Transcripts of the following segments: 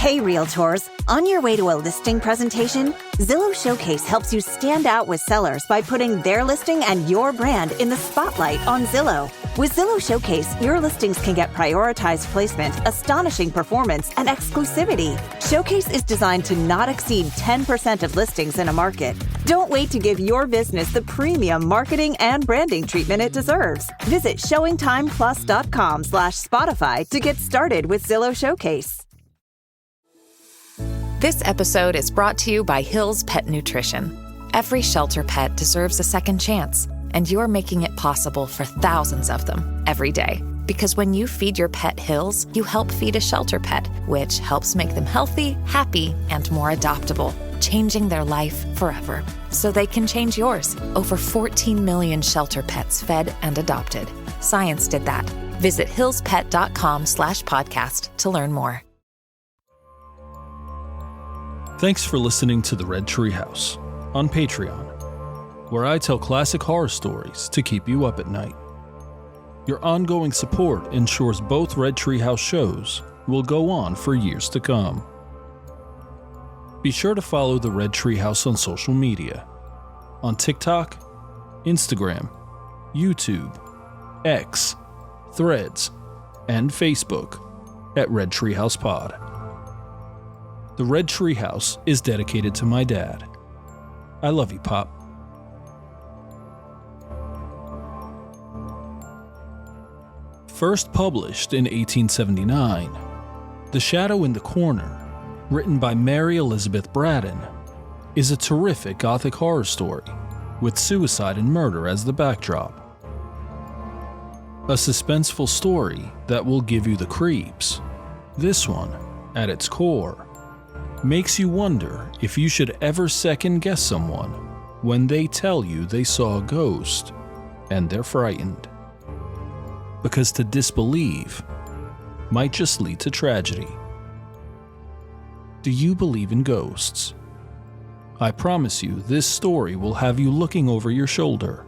Hey Realtors, on your way to a listing presentation, Zillow Showcase helps you stand out with sellers by putting their listing and your brand in the spotlight on Zillow. With Zillow Showcase, your listings can get prioritized placement, astonishing performance, and exclusivity. Showcase is designed to not exceed 10% of listings in a market. Don't wait to give your business the premium marketing and branding treatment it deserves. Visit showingtimeplus.com/Spotify to get started with Zillow Showcase. This episode is brought to you by Hill's Pet Nutrition. Every shelter pet deserves a second chance, and you're making it possible for thousands of them every day. Because when you feed your pet Hill's, you help feed a shelter pet, which helps make them healthy, happy, and more adoptable, changing their life forever. So they can change yours. Over 14 million shelter pets fed and adopted. Science did that. Visit hillspet.com/podcast to learn more. Thanks for listening to the Red Treehouse on Patreon, where I tell classic horror stories to keep you up at night. Your ongoing support ensures both Red Treehouse shows will go on for years to come. Be sure to follow the Red Treehouse on social media, on TikTok, Instagram, YouTube, X, Threads, and Facebook at Red Treehouse Pod. The Red Treehouse is dedicated to my dad. I love you, Pop. First published in 1879, The Shadow in the Corner, written by Mary Elizabeth Braddon, is a terrific gothic horror story with suicide and murder as the backdrop. A suspenseful story that will give you the creeps. This one, at its core, makes you wonder if you should ever second-guess someone when they tell you they saw a ghost and they're frightened. Because to disbelieve might just lead to tragedy. Do you believe in ghosts? I promise you this story will have you looking over your shoulder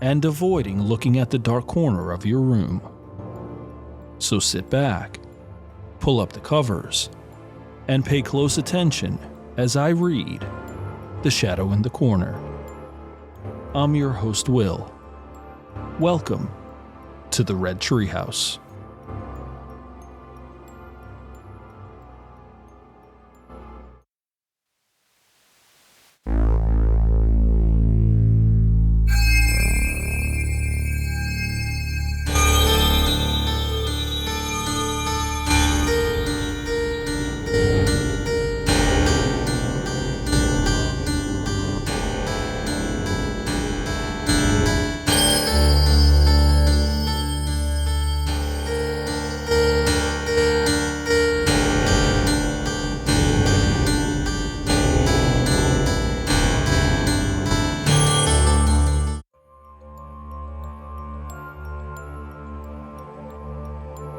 and avoiding looking at the dark corner of your room. So sit back, pull up the covers, and pay close attention as I read The Shadow in the Corner. I'm your host, Will. Welcome to the Red Treehouse.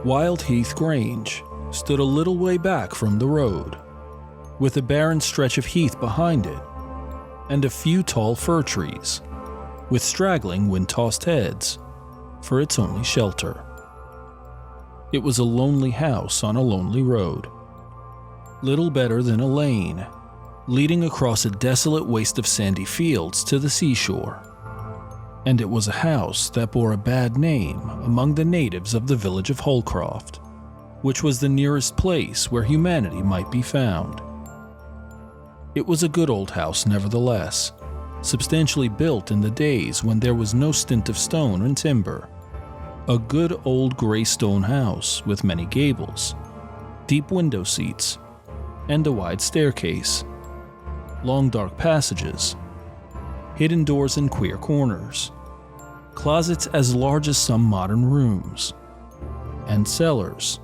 Wild Heath Grange stood a little way back from the road, with a barren stretch of heath behind it, and a few tall fir trees, with straggling wind-tossed heads, for its only shelter. It was a lonely house on a lonely road, little better than a lane, leading across a desolate waste of sandy fields to the seashore. And it was a house that bore a bad name among the natives of the village of Holcroft, which was the nearest place where humanity might be found. It was a good old house nevertheless, substantially built in the days when there was no stint of stone and timber. A good old gray stone house with many gables, deep window seats, and a wide staircase, long dark passages, hidden doors in queer corners, closets as large as some modern rooms, and cellars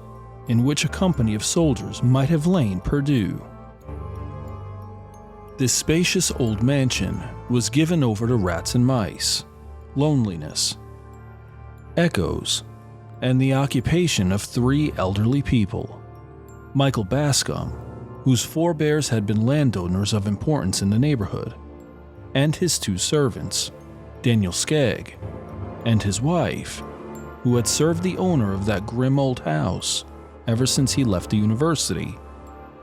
in which a company of soldiers might have lain perdu. This spacious old mansion was given over to rats and mice, loneliness, echoes, and the occupation of 3 elderly people: Michael Bascom, whose forebears had been landowners of importance in the neighborhood, and his 2 servants, Daniel Skegg, and his wife, who had served the owner of that grim old house ever since he left the university,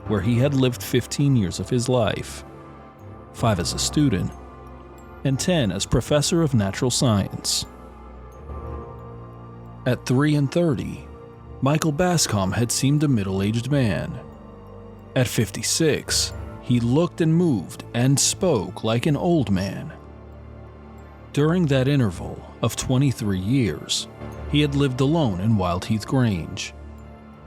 where he had lived 15 years of his life, 5 as a student, and 10 as professor of natural science. At 3 and 30, Michael Bascom had seemed a middle-aged man. At 56, he looked and moved and spoke like an old man. During that interval of 23 years, he had lived alone in Wildheath Grange,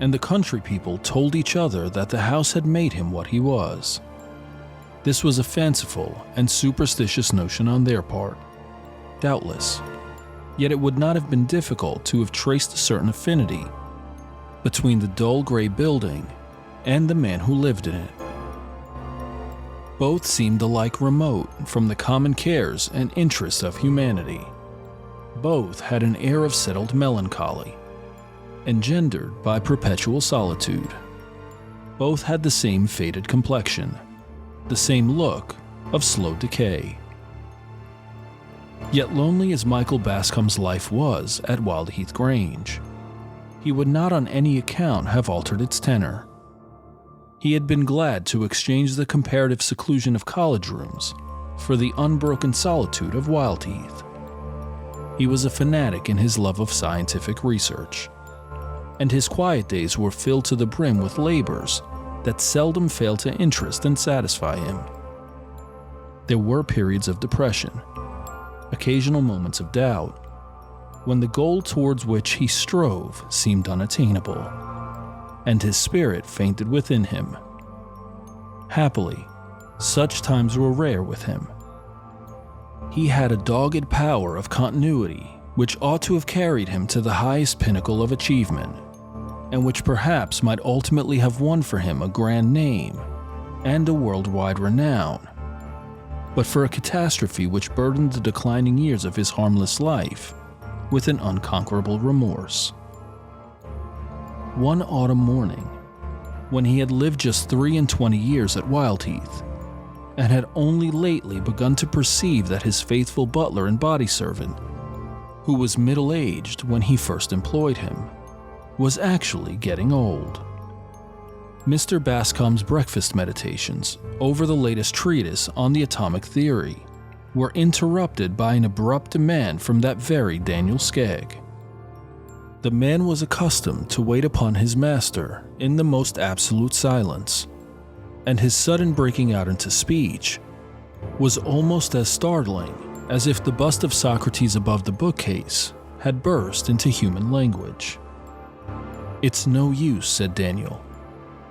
and the country people told each other that the house had made him what he was. This was a fanciful and superstitious notion on their part, doubtless, yet it would not have been difficult to have traced a certain affinity between the dull gray building and the man who lived in it. Both seemed alike remote from the common cares and interests of humanity. Both had an air of settled melancholy, engendered by perpetual solitude. Both had the same faded complexion, the same look of slow decay. Yet lonely as Michael Bascom's life was at Wildheath Grange, he would not on any account have altered its tenor. He had been glad to exchange the comparative seclusion of college rooms for the unbroken solitude of Wildheath. He was a fanatic in his love of scientific research, and his quiet days were filled to the brim with labors that seldom failed to interest and satisfy him. There were periods of depression, occasional moments of doubt, when the goal towards which he strove seemed unattainable, and his spirit fainted within him. Happily, such times were rare with him. He had a dogged power of continuity which ought to have carried him to the highest pinnacle of achievement, and which perhaps might ultimately have won for him a grand name and a worldwide renown, but for a catastrophe which burdened the declining years of his harmless life with an unconquerable remorse. One autumn morning, when he had lived just 23 years at Wildheath, and had only lately begun to perceive that his faithful butler and body servant, who was middle-aged when he first employed him, was actually getting old. Mr. Bascom's breakfast meditations over the latest treatise on the atomic theory were interrupted by an abrupt demand from that very Daniel Skegg. The man was accustomed to wait upon his master in the most absolute silence, and his sudden breaking out into speech was almost as startling as if the bust of Socrates above the bookcase had burst into human language. "It's no use," said Daniel.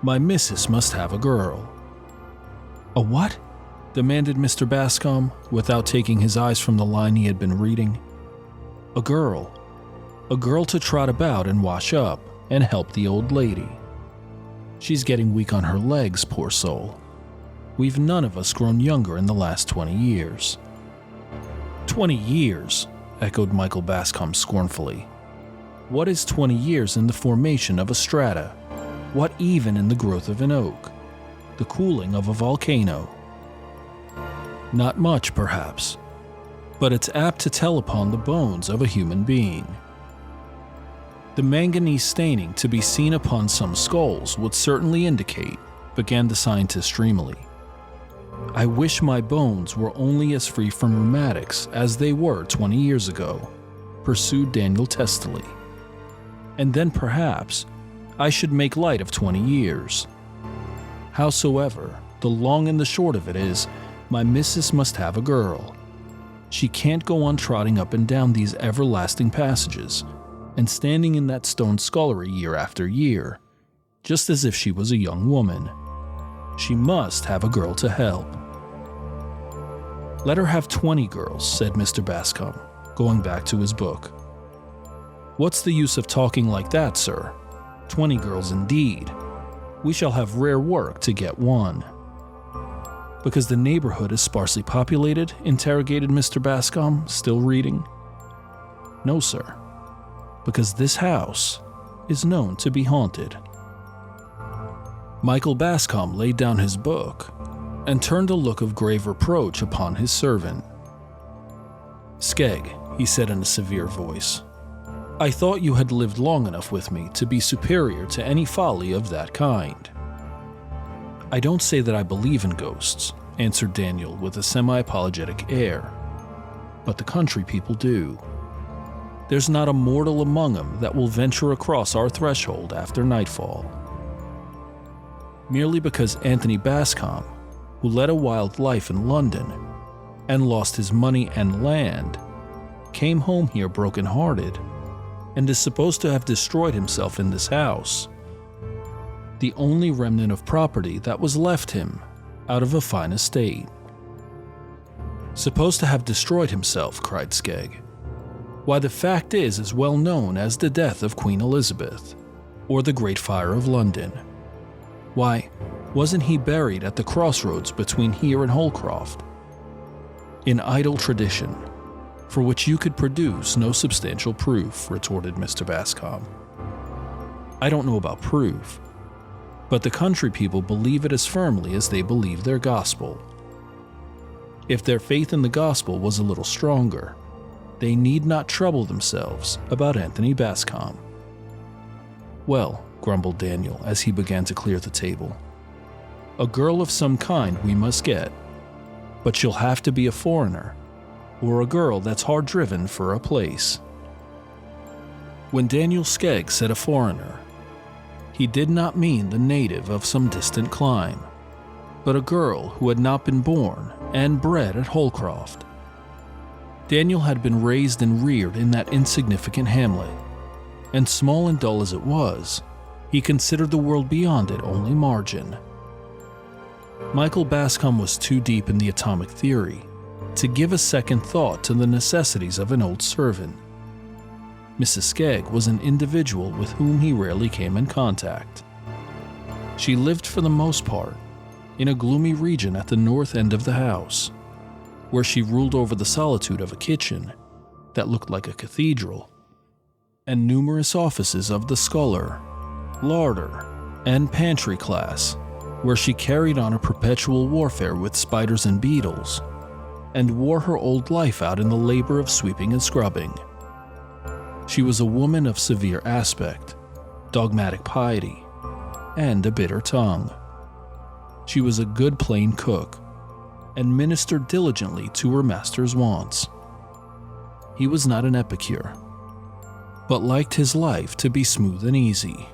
"My missus must have a girl." "A what?" demanded Mr. Bascom, without taking his eyes from the line he had been reading. "A girl. A girl to trot about and wash up and help the old lady. She's getting weak on her legs, poor soul. We've none of us grown younger in the last 20 years. 20 years, echoed Michael Bascom scornfully. What is 20 years in the formation of a strata? What even in the growth of an oak? The cooling of a volcano? Not much, perhaps, but it's apt to tell upon the bones of a human being. The manganese staining to be seen upon some skulls would certainly indicate, began the scientist dreamily. I wish my bones were only as free from rheumatics as they were 20 years ago, pursued Daniel testily. And then perhaps I should make light of 20 years. Howsoever, the long and the short of it is, my missus must have a girl. She can't go on trotting up and down these everlasting passages and standing in that stone scullery year after year, just as if she was a young woman. She must have a girl to help. Let her have 20 girls, said Mr. Bascom, going back to his book. What's the use of talking like that, sir? 20 girls indeed. We shall have rare work to get one. Because the neighborhood is sparsely populated? Interrogated Mr. Bascom, still reading. No, sir. Because this house is known to be haunted. Michael Bascom laid down his book and turned a look of grave reproach upon his servant. Skegg, he said in a severe voice, I thought you had lived long enough with me to be superior to any folly of that kind. "I don't say that I believe in ghosts," answered Daniel with a semi-apologetic air, "but the country people do. There's not a mortal among them that will venture across our threshold after nightfall." Merely because Anthony Bascom, who led a wild life in London and lost his money and land, came home here broken-hearted and is supposed to have destroyed himself in this house, the only remnant of property that was left him out of a fine estate. "Supposed to have destroyed himself," cried Skegg. "Why, the fact is as well known as the death of Queen Elizabeth, or the Great Fire of London. Why, wasn't he buried at the crossroads between here and Holcroft? In idle tradition, for which you could produce no substantial proof," retorted Mr. Bascom. "I don't know about proof, but the country people believe it as firmly as they believe their gospel. If their faith in the gospel was a little stronger, they need not trouble themselves about Anthony Bascom." "Well," grumbled Daniel as he began to clear the table, "a girl of some kind we must get, but she'll have to be a foreigner, or a girl that's hard driven for a place." When Daniel Skegg said a foreigner, he did not mean the native of some distant clime, but a girl who had not been born and bred at Holcroft. Daniel had been raised and reared in that insignificant hamlet, and small and dull as it was, he considered the world beyond it only margin. Michael Bascom was too deep in the atomic theory to give a second thought to the necessities of an old servant. Mrs. Skegg was an individual with whom he rarely came in contact. She lived for the most part in a gloomy region at the north end of the house, where she ruled over the solitude of a kitchen that looked like a cathedral, and numerous offices of the sculler, larder, and pantry class, where she carried on a perpetual warfare with spiders and beetles, and wore her old life out in the labor of sweeping and scrubbing. She was a woman of severe aspect, dogmatic piety, and a bitter tongue. She was a good plain cook, and ministered diligently to her master's wants. He was not an epicure, but liked his life to be smooth and easy,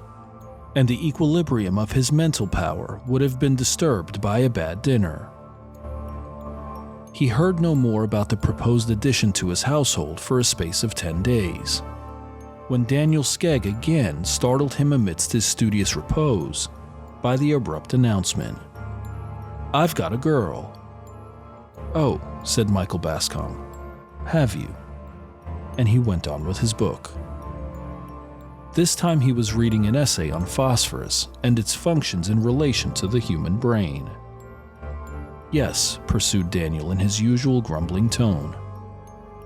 and the equilibrium of his mental power would have been disturbed by a bad dinner. He heard no more about the proposed addition to his household for a space of 10 days, when Daniel Skegg again startled him amidst his studious repose by the abrupt announcement, "I've got a girl." "Oh," said Michael Bascom, "have you?" And he went on with his book. This time he was reading an essay on phosphorus and its functions in relation to the human brain. "Yes," pursued Daniel in his usual grumbling tone.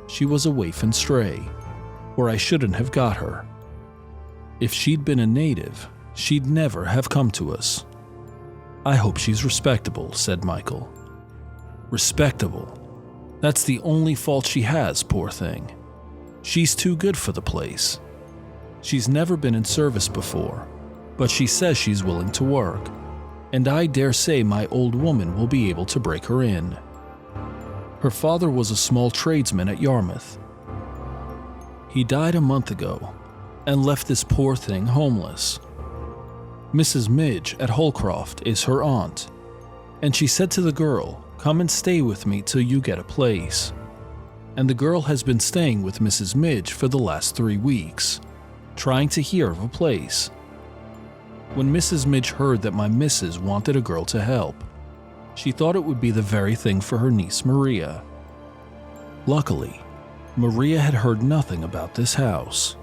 "She was a waif and stray, or I shouldn't have got her. If she'd been a native, she'd never have come to us." "I hope she's respectable," said Michael. "Respectable? That's the only fault she has, poor thing. She's too good for the place. She's never been in service before, but she says she's willing to work, and I dare say my old woman will be able to break her in. Her father was a small tradesman at Yarmouth. He died a month ago and left this poor thing homeless. Mrs. Midge at Holcroft is her aunt, and she said to the girl, 'Come and stay with me till you get a place.' And the girl has been staying with Mrs. Midge for the last 3 weeks, trying to hear of a place. When Mrs. Midge heard that my missus wanted a girl to help, she thought it would be the very thing for her niece Maria. Luckily, Maria had heard nothing about this house,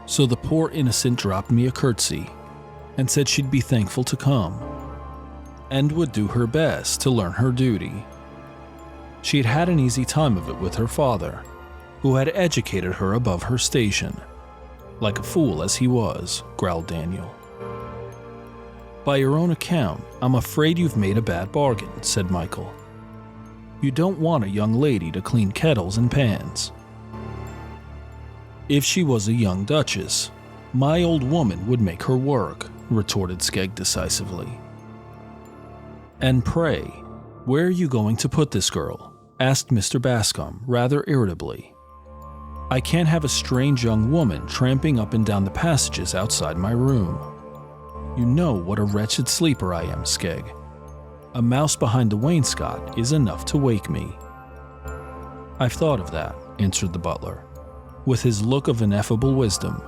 so the poor innocent dropped me a curtsy and said she'd be thankful to come, and would do her best to learn her duty. She had had an easy time of it with her father, who had educated her above her station. Like a fool as he was," growled Daniel. "By your own account, I'm afraid you've made a bad bargain," said Michael. "You don't want a young lady to clean kettles and pans." "If she was a young duchess, my old woman would make her work," retorted Skegg decisively. "And pray, where are you going to put this girl?" asked Mr. Bascom rather irritably. "I can't have a strange young woman tramping up and down the passages outside my room. You know what a wretched sleeper I am, Skeg. A mouse behind the wainscot is enough to wake me." "I've thought of that," answered the butler, with his look of ineffable wisdom.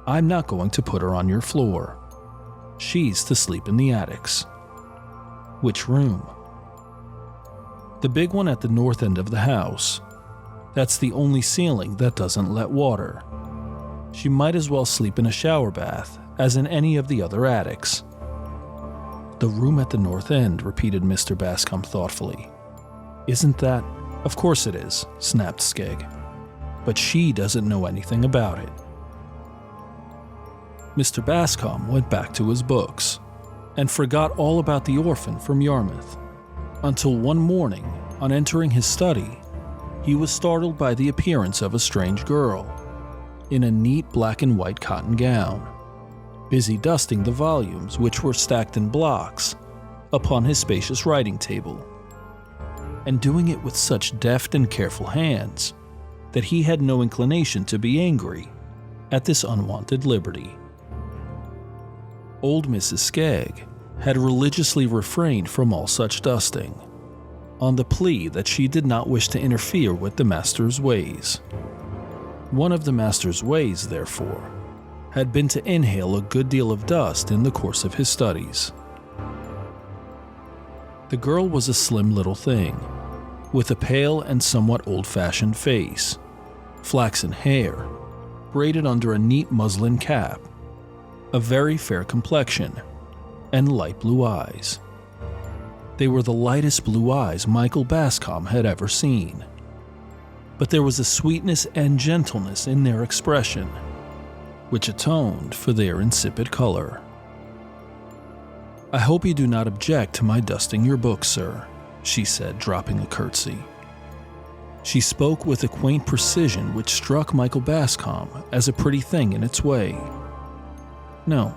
"I'm not going to put her on your floor. She's to sleep in the attics." "Which room?" "The big one at the north end of the house. That's the only ceiling that doesn't let water. She might as well sleep in a shower bath as in any of the other attics." "The room at the north end," repeated Mr. Bascom thoughtfully. "Isn't that—" "Of course it is," snapped Skeg. "But she doesn't know anything about it." Mr. Bascom went back to his books and forgot all about the orphan from Yarmouth, until one morning, on entering his study, he was startled by the appearance of a strange girl, in a neat black and white cotton gown, busy dusting the volumes which were stacked in blocks upon his spacious writing table, and doing it with such deft and careful hands that he had no inclination to be angry at this unwanted liberty. Old Mrs. Skeg had religiously refrained from all such dusting, on the plea that she did not wish to interfere with the master's ways. One of the master's ways, therefore, had been to inhale a good deal of dust in the course of his studies. The girl was a slim little thing, with a pale and somewhat old-fashioned face, flaxen hair, braided under a neat muslin cap, a very fair complexion, and light blue eyes. They were the lightest blue eyes Michael Bascom had ever seen, but there was a sweetness and gentleness in their expression which atoned for their insipid color. "I hope you do not object to my dusting your books, sir," she said, dropping a curtsy. She spoke with a quaint precision which struck Michael Bascom as a pretty thing in its way. "No,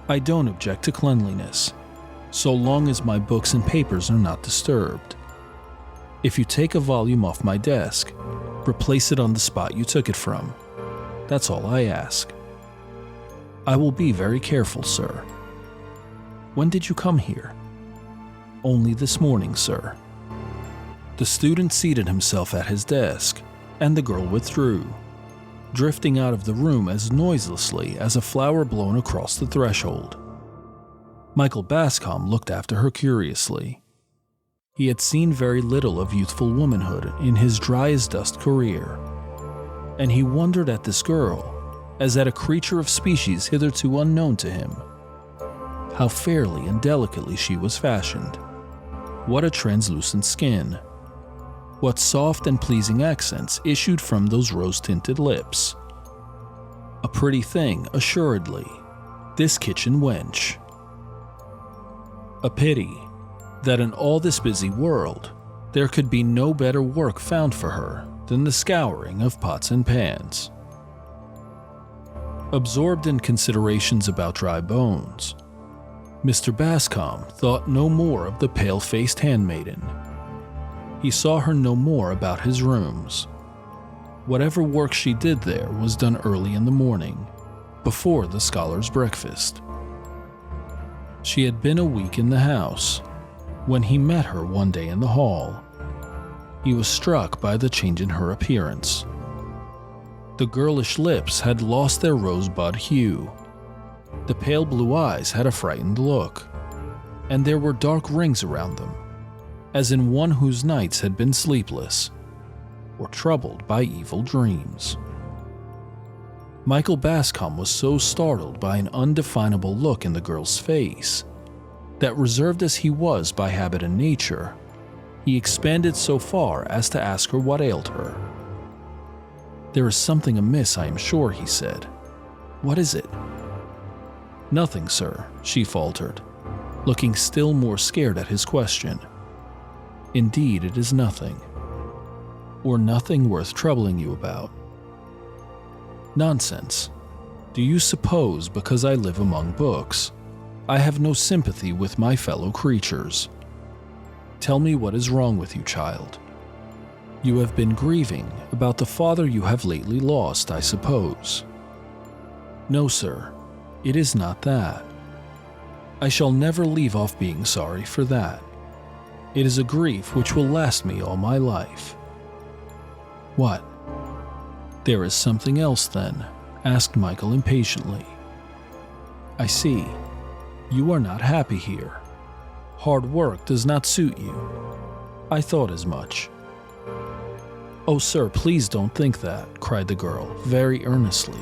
I don't object to cleanliness, so long as my books and papers are not disturbed. If you take a volume off my desk, replace it on the spot you took it from. That's all I ask." "I will be very careful, sir." "When did you come here?" "Only this morning, sir." The student seated himself at his desk, and the girl withdrew, drifting out of the room as noiselessly as a flower blown across the threshold. Michael Bascom looked after her curiously. He had seen very little of youthful womanhood in his dry-as-dust career, and he wondered at this girl as at a creature of species hitherto unknown to him. How fairly and delicately she was fashioned. What a translucent skin. What soft and pleasing accents issued from those rose-tinted lips. A pretty thing, assuredly, this kitchen wench. A pity that in all this busy world there could be no better work found for her than the scouring of pots and pans. Absorbed in considerations about dry bones, Mr. Bascom thought no more of the pale-faced handmaiden. He saw her no more about his rooms. Whatever work she did there was done early in the morning, before the scholars' breakfast. She had been a week in the house when he met her one day in the hall. He was struck by the change in her appearance. The girlish lips had lost their rosebud hue. The pale blue eyes had a frightened look, and there were dark rings around them, as in one whose nights had been sleepless or troubled by evil dreams. Michael Bascom was so startled by an undefinable look in the girl's face that, reserved as he was by habit and nature, he expanded so far as to ask her what ailed her. "There is something amiss, I am sure," he said. "What is it?" "Nothing, sir," she faltered, looking still more scared at his question. "Indeed, it is nothing. Or nothing worth troubling you about." "Nonsense. Do you suppose because I live among books, I have no sympathy with my fellow creatures. Tell me what is wrong with you, child. You have been grieving about the father you have lately lost, I suppose. No, sir, it is not that. I shall never leave off being sorry for that. It is a grief which will last me all my life. What? There is something else, then? Asked Michael impatiently. I see. You are not happy here. Hard work does not suit you. I thought as much. Oh, sir, please don't think that, cried the girl, very earnestly.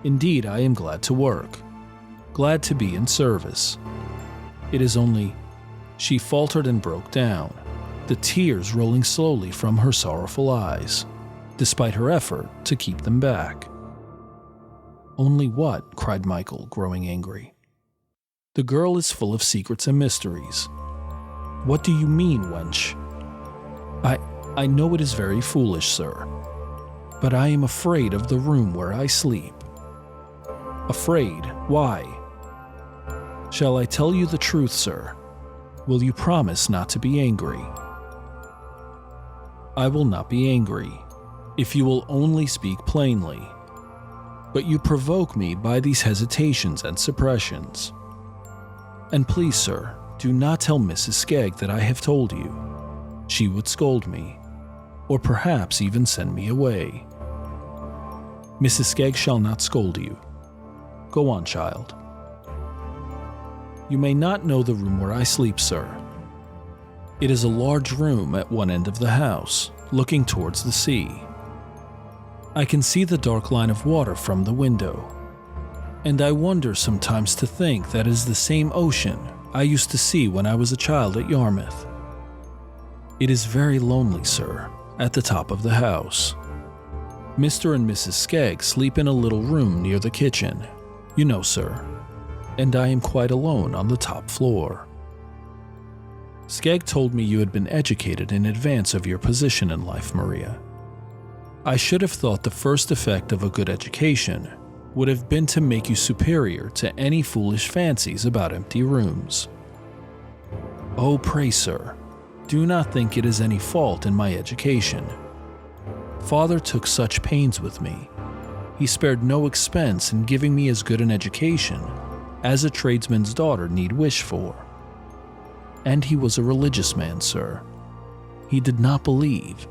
Indeed, I am glad to work. Glad to be in service. It is only... She faltered and broke down, the tears rolling slowly from her sorrowful eyes, despite her effort to keep them back. Only what? Cried Michael, growing angry. The girl is full of secrets and mysteries. What do you mean, wench? I know it is very foolish, sir, but I am afraid of the room where I sleep. Afraid? Why? Shall I tell you the truth, sir? Will you promise not to be angry? I will not be angry, if you will only speak plainly. But you provoke me by these hesitations and suppressions. And please, sir, do not tell Mrs. Skegg that I have told you. She would scold me, or perhaps even send me away. Mrs. Skegg shall not scold you. Go on, child. You may not know the room where I sleep, sir. It is a large room at one end of the house, looking towards the sea. I can see the dark line of water from the window, and I wonder sometimes to think that is the same ocean I used to see when I was a child at Yarmouth. It is very lonely, sir, at the top of the house. Mr. and Mrs. Skegg sleep in a little room near the kitchen, you know, sir, and I am quite alone on the top floor. Skegg told me you had been educated in advance of your position in life, Maria. I should have thought the first effect of a good education would have been to make you superior to any foolish fancies about empty rooms. Oh, pray, sir, do not think it is any fault in my education. Father took such pains with me. He spared no expense in giving me as good an education as a tradesman's daughter need wish for. And he was a religious man, sir. He did not believe,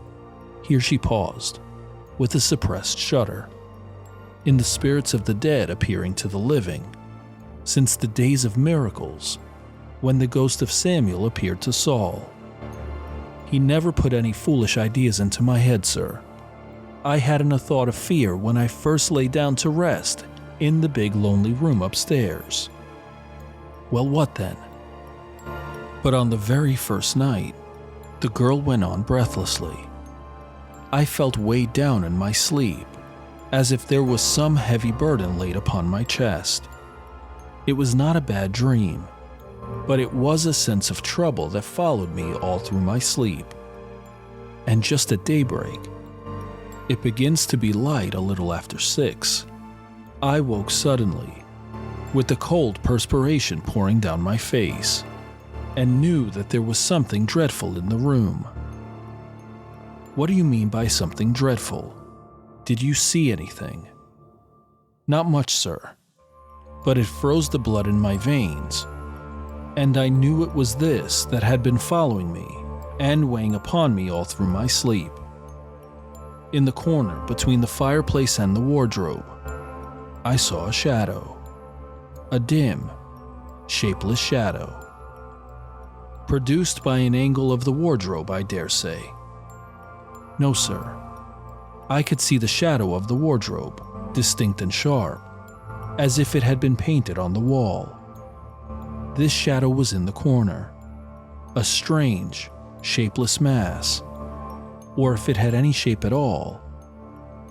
here she paused, with a suppressed shudder, in the spirits of the dead appearing to the living, since the days of miracles, when the ghost of Samuel appeared to Saul. He never put any foolish ideas into my head, sir. I hadn't a thought of fear when I first lay down to rest in the big lonely room upstairs. Well, what then? But on the very first night, the girl went on breathlessly, I felt weighed down in my sleep, as if there was some heavy burden laid upon my chest. It was not a bad dream, but it was a sense of trouble that followed me all through my sleep. And just at daybreak, it begins to be light a little after 6, I woke suddenly, with the cold perspiration pouring down my face, and knew that there was something dreadful in the room. What do you mean by something dreadful? Did you see anything? Not much, sir, but it froze the blood in my veins, and I knew it was this that had been following me and weighing upon me all through my sleep. In the corner between the fireplace and the wardrobe, I saw a shadow, a dim, shapeless shadow, produced by an angle of the wardrobe, I dare say. No, sir. I could see the shadow of the wardrobe, distinct and sharp, as if it had been painted on the wall. This shadow was in the corner, a strange, shapeless mass, or if it had any shape at all,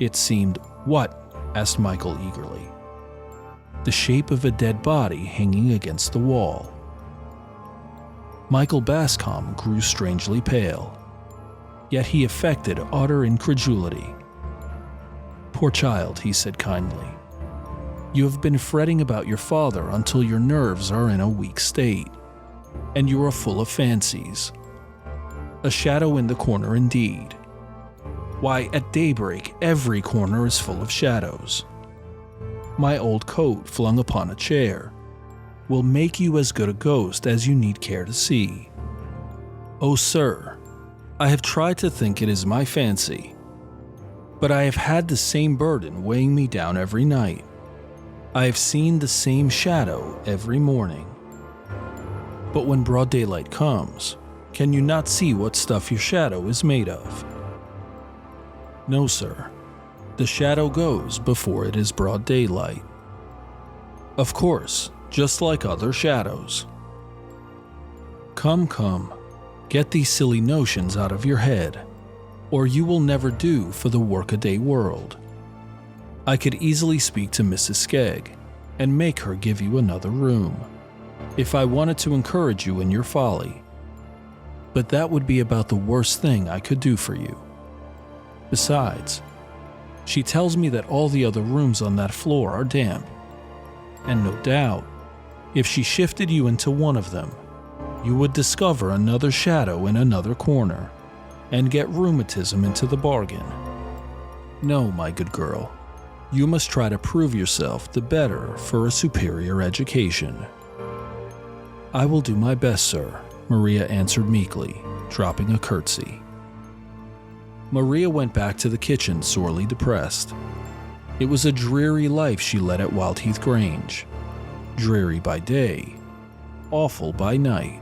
it seemed— What? Asked Michael eagerly. The shape of a dead body hanging against the wall. Michael Bascom grew strangely pale, yet he affected utter incredulity. Poor child, he said kindly. You have been fretting about your father until your nerves are in a weak state, and you are full of fancies. A shadow in the corner indeed. Why, at daybreak, every corner is full of shadows. My old coat flung upon a chair will make you as good a ghost as you need care to see. Oh, sir, I have tried to think it is my fancy, but I have had the same burden weighing me down every night. I have seen the same shadow every morning. But when broad daylight comes, can you not see what stuff your shadow is made of? No, sir. The shadow goes before it is broad daylight. Of course, just like other shadows. Come, get these silly notions out of your head, or you will never do for the workaday world. I could easily speak to Mrs. Skegg and make her give you another room, if I wanted to encourage you in your folly. But that would be about the worst thing I could do for you. Besides, she tells me that all the other rooms on that floor are damp, and no doubt, if she shifted you into one of them, you would discover another shadow in another corner, and get rheumatism into the bargain. No, my good girl, you must try to prove yourself the better for a superior education. I will do my best, sir, Maria answered meekly, dropping a curtsy. Maria went back to the kitchen sorely depressed. It was a dreary life she led at Wildheath Grange. Dreary by day, awful by night.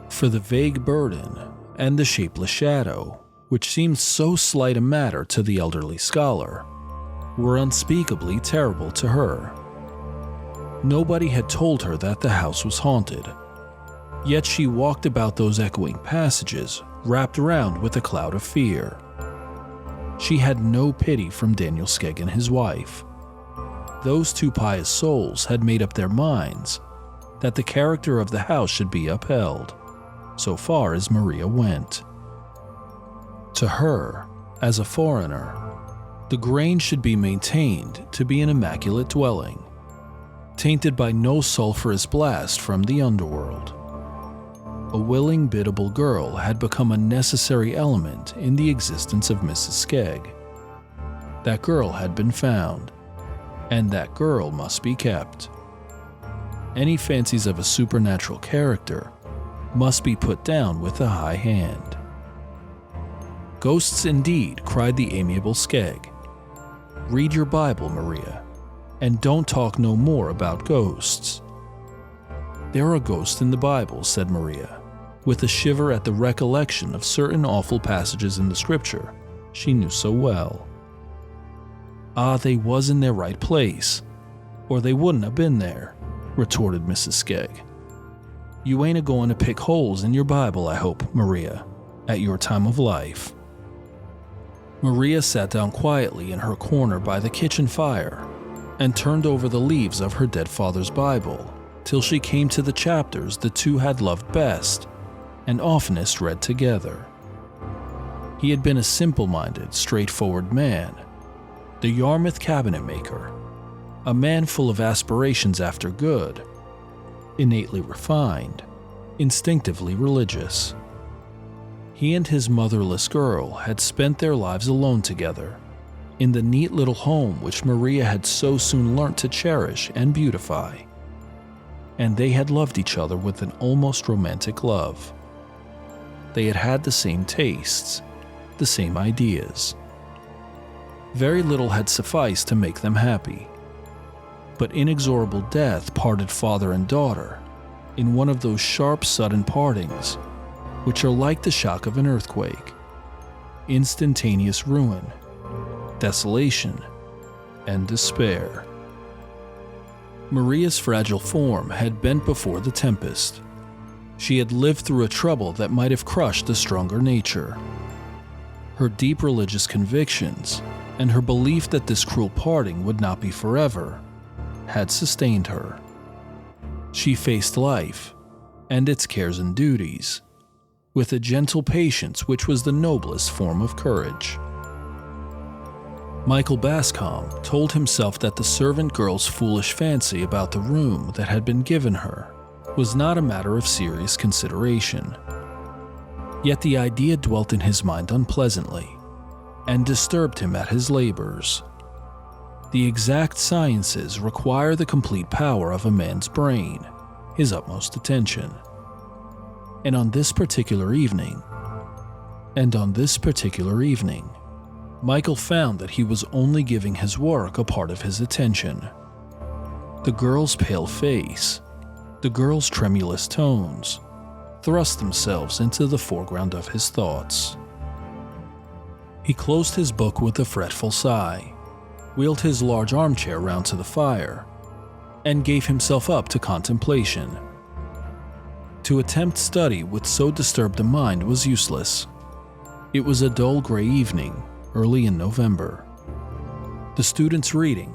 For the vague burden and the shapeless shadow, which seemed so slight a matter to the elderly scholar, were unspeakably terrible to her. Nobody had told her that the house was haunted, yet she walked about those echoing passages wrapped around with a cloud of fear. She had no pity from Daniel Skegg and his wife. Those two pious souls had made up their minds that the character of the house should be upheld, so far as Maria went. To her, as a foreigner, the Grange should be maintained to be an immaculate dwelling, tainted by no sulphurous blast from the underworld. A willing, biddable girl had become a necessary element in the existence of Mrs. Skegg. That girl had been found, and that girl must be kept. Any fancies of a supernatural character must be put down with a high hand. Ghosts indeed, cried the amiable Skegg. Read your Bible, Maria, and don't talk no more about ghosts. There are ghosts in the Bible, said Maria, with a shiver at the recollection of certain awful passages in the scripture she knew so well. Ah, they was in their right place, or they wouldn't have been there, retorted Mrs. Skegg. You ain't a-going to pick holes in your Bible, I hope, Maria, at your time of life. Maria sat down quietly in her corner by the kitchen fire and turned over the leaves of her dead father's Bible till she came to the chapters the two had loved best and oftenest read together. He had been a simple-minded, straightforward man, the Yarmouth cabinet maker, a man full of aspirations after good, innately refined, instinctively religious. He and his motherless girl had spent their lives alone together, in the neat little home which Maria had so soon learnt to cherish and beautify. And they had loved each other with an almost romantic love. They had had the same tastes, the same ideas. Very little had sufficed to make them happy. But inexorable death parted father and daughter in one of those sharp, sudden partings which are like the shock of an earthquake. Instantaneous ruin, desolation, and despair. Maria's fragile form had bent before the tempest. She had lived through a trouble that might have crushed a stronger nature. Her deep religious convictions and her belief that this cruel parting would not be forever had sustained her. She faced life and its cares and duties with a gentle patience which was the noblest form of courage. Michael Bascom told himself that the servant girl's foolish fancy about the room that had been given her was not a matter of serious consideration. Yet the idea dwelt in his mind unpleasantly and disturbed him at his labors. The exact sciences require the complete power of a man's brain, his utmost attention. And on this particular evening, Michael found that he was only giving his work a part of his attention. The girl's pale face, the girl's tremulous tones, thrust themselves into the foreground of his thoughts. He closed his book with a fretful sigh, wheeled his large armchair round to the fire, and gave himself up to contemplation. To attempt study with so disturbed a mind was useless. It was a dull gray evening, early in November. The student's reading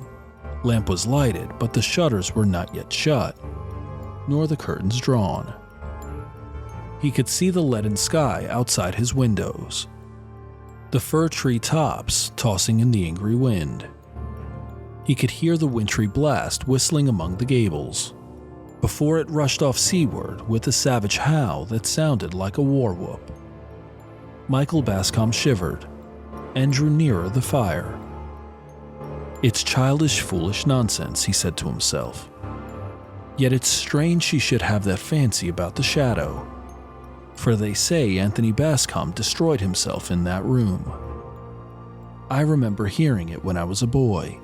lamp was lighted, but the shutters were not yet shut, nor the curtains drawn. He could see the leaden sky outside his windows, the fir tree tops tossing in the angry wind. He could hear the wintry blast whistling among the gables, before it rushed off seaward with a savage howl that sounded like a war whoop. Michael Bascom shivered and drew nearer the fire. "It's childish, foolish nonsense," he said to himself. "Yet it's strange she should have that fancy about the shadow, for they say Anthony Bascom destroyed himself in that room. I remember hearing it when I was a boy,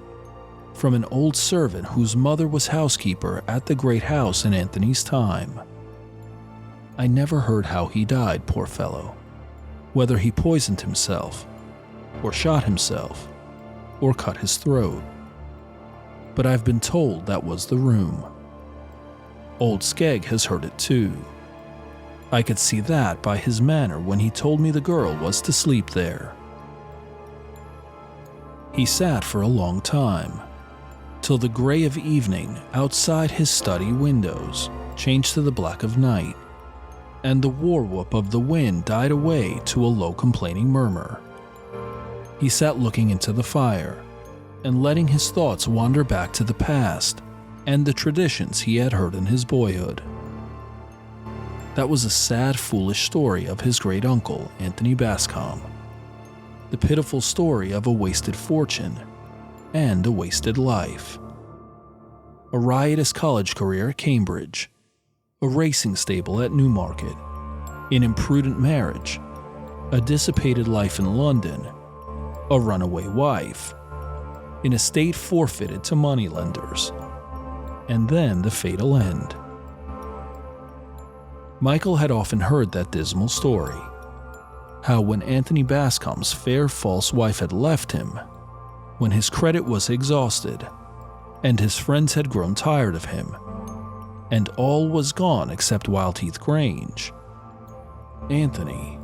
from an old servant whose mother was housekeeper at the great house in Anthony's time. I never heard how he died, poor fellow, whether he poisoned himself, or shot himself, or cut his throat. But I've been told that was the room. Old Skegg has heard it too. I could see that by his manner when he told me the girl was to sleep there." He sat for a long time, till the gray of evening outside his study windows changed to the black of night, and the war whoop of the wind died away to a low complaining murmur. He sat looking into the fire and letting his thoughts wander back to the past and the traditions he had heard in his boyhood. That was a sad, foolish story of his great uncle, Anthony Bascom. The pitiful story of a wasted fortune and a wasted life. A riotous college career at Cambridge, a racing stable at Newmarket, an imprudent marriage, a dissipated life in London, a runaway wife, an estate forfeited to moneylenders, and then the fatal end. Michael had often heard that dismal story, how when Anthony Bascom's fair false wife had left him, when his credit was exhausted, and his friends had grown tired of him, and all was gone except Wildheath Grange, Anthony,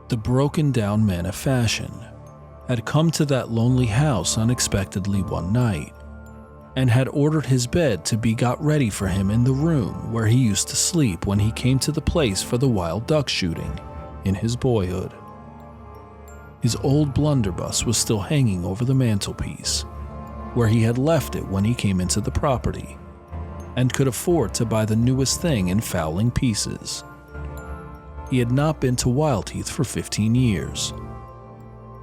the broken-down man of fashion, had come to that lonely house unexpectedly one night, and had ordered his bed to be got ready for him in the room where he used to sleep when he came to the place for the wild duck shooting in his boyhood. His old blunderbuss was still hanging over the mantelpiece, where he had left it when he came into the property, and could afford to buy the newest thing in fowling pieces. He had not been to Wildheath for 15 years.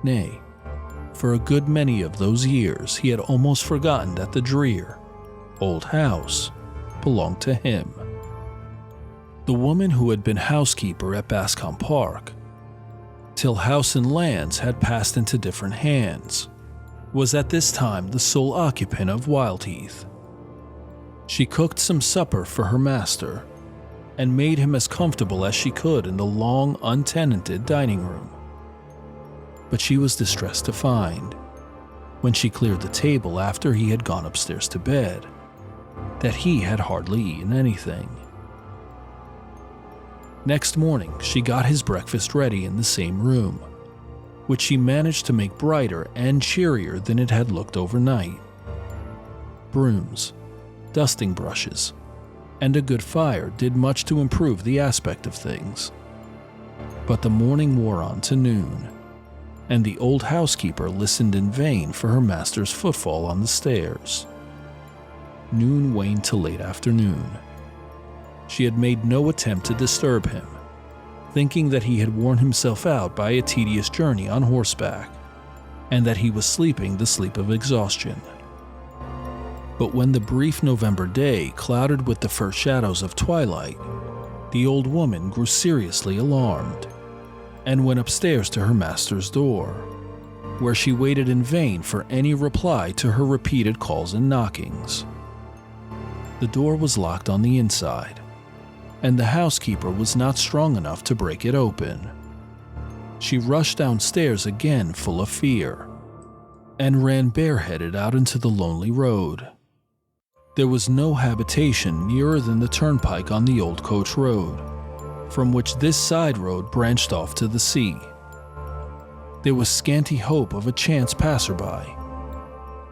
Nay, for a good many of those years he had almost forgotten that the drear, old house belonged to him. The woman who had been housekeeper at Bascom Park, till house and lands had passed into different hands, was at this time the sole occupant of Wildheath. She cooked some supper for her master, and made him as comfortable as she could in the long, untenanted dining room. But she was distressed to find, when she cleared the table after he had gone upstairs to bed, that he had hardly eaten anything. Next morning, she got his breakfast ready in the same room, which she managed to make brighter and cheerier than it had looked overnight. Brooms, dusting brushes, and a good fire did much to improve the aspect of things. But the morning wore on to noon, and the old housekeeper listened in vain for her master's footfall on the stairs. Noon waned to late afternoon. She had made no attempt to disturb him, thinking that he had worn himself out by a tedious journey on horseback, and that he was sleeping the sleep of exhaustion. But when the brief November day clouded with the first shadows of twilight, the old woman grew seriously alarmed, and went upstairs to her master's door, where she waited in vain for any reply to her repeated calls and knockings. The door was locked on the inside, and the housekeeper was not strong enough to break it open. She rushed downstairs again full of fear, and ran bareheaded out into the lonely road. There was no habitation nearer than the turnpike on the old coach road, from which this side road branched off to the sea. There was scanty hope of a chance passerby.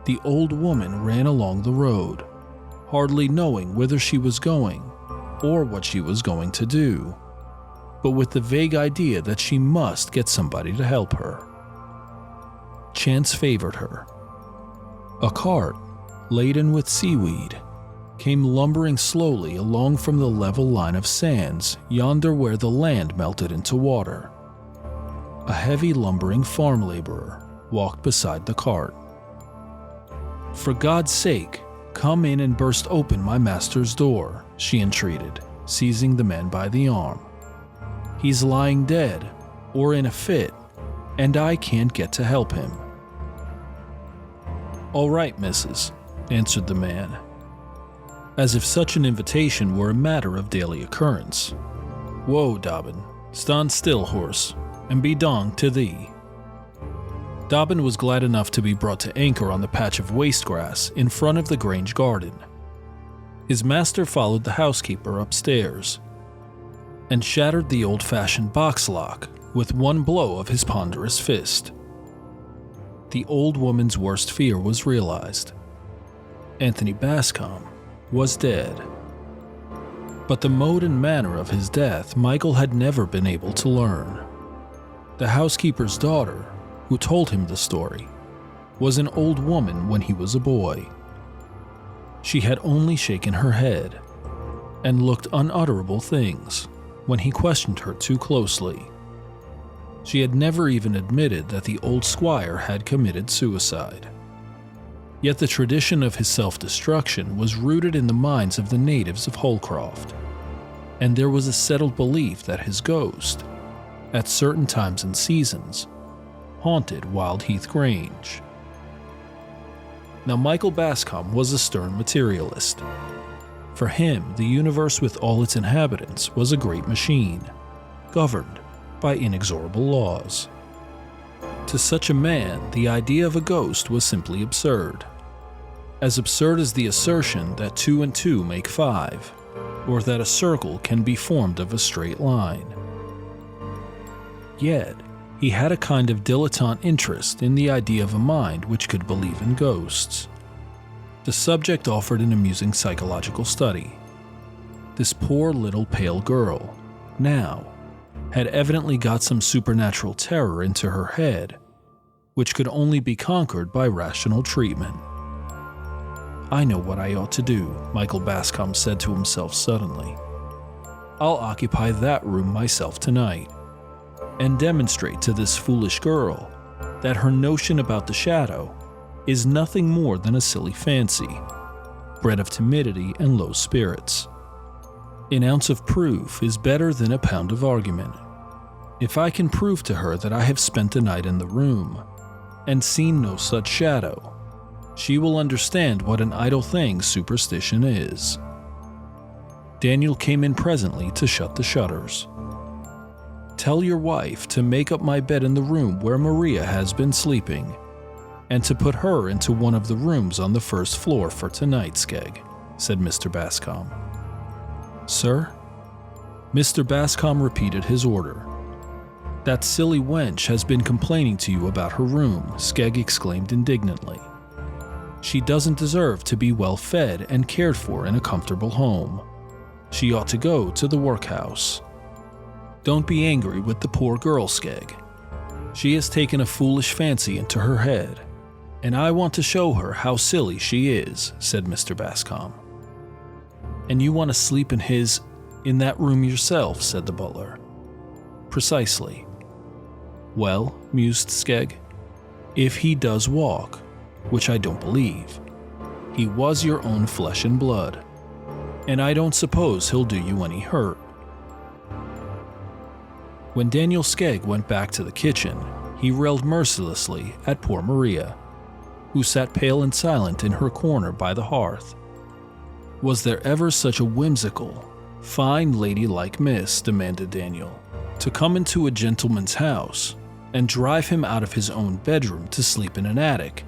The old woman ran along the road, hardly knowing whither she was going or what she was going to do, but with the vague idea that she must get somebody to help her. Chance favored her. A cart, laden with seaweed, came lumbering slowly along from the level line of sands yonder where the land melted into water. A heavy lumbering farm laborer walked beside the cart. "For God's sake, come in and burst open my master's door," she entreated, seizing the man by the arm. "He's lying dead, or in a fit, and I can't get to help him." "All right, missus," answered the man, as if such an invitation were a matter of daily occurrence. "Whoa, Dobbin, stand still, horse, and be donged to thee." Dobbin was glad enough to be brought to anchor on the patch of waste grass in front of the Grange garden. His master followed the housekeeper upstairs, and shattered the old-fashioned box lock with one blow of his ponderous fist. The old woman's worst fear was realized. Anthony Bascom was dead. But the mode and manner of his death Michael had never been able to learn. The housekeeper's daughter, who told him the story, was an old woman when he was a boy. She had only shaken her head and looked unutterable things when he questioned her too closely. She had never even admitted that the old squire had committed suicide. Yet the tradition of his self-destruction was rooted in the minds of the natives of Holcroft, and there was a settled belief that his ghost, at certain times and seasons, haunted Wild Heath Grange. Now Michael Bascom was a stern materialist. For him, the universe with all its inhabitants was a great machine, governed by inexorable laws. To such a man, the idea of a ghost was simply absurd. As absurd as the assertion that 2 and 2 make 5, or that a circle can be formed of a straight line. Yet, he had a kind of dilettante interest in the idea of a mind which could believe in ghosts. The subject offered an amusing psychological study. This poor little pale girl, now, had evidently got some supernatural terror into her head, which could only be conquered by rational treatment. "I know what I ought to do," Michael Bascom said to himself suddenly. "I'll occupy that room myself tonight, and demonstrate to this foolish girl that her notion about the shadow is nothing more than a silly fancy, bred of timidity and low spirits. An ounce of proof is better than a pound of argument. If I can prove to her that I have spent the night in the room, and seen no such shadow, she will understand what an idle thing superstition is." Daniel came in presently to shut the shutters. "Tell your wife to make up my bed in the room where Maria has been sleeping, and to put her into one of the rooms on the first floor for tonight, Skegg," said Mr. Bascom. "Sir?" Mr. Bascom repeated his order. "That silly wench has been complaining to you about her room," Skegg exclaimed indignantly. "She doesn't deserve to be well fed and cared for in a comfortable home. She ought to go to the workhouse. Don't be angry with the poor girl, Skegg. She has taken a foolish fancy into her head, and I want to show her how silly she is," said Mr. Bascom. "And you want to sleep in that room yourself," said the butler. "Precisely." "Well," mused Skegg, "if he does walk, which I don't believe, he was your own flesh and blood, and I don't suppose he'll do you any hurt." When Daniel Skegg went back to the kitchen, he railed mercilessly at poor Maria, who sat pale and silent in her corner by the hearth. "Was there ever such a whimsical, fine lady-like miss," demanded Daniel, "to come into a gentleman's house and drive him out of his own bedroom to sleep in an attic,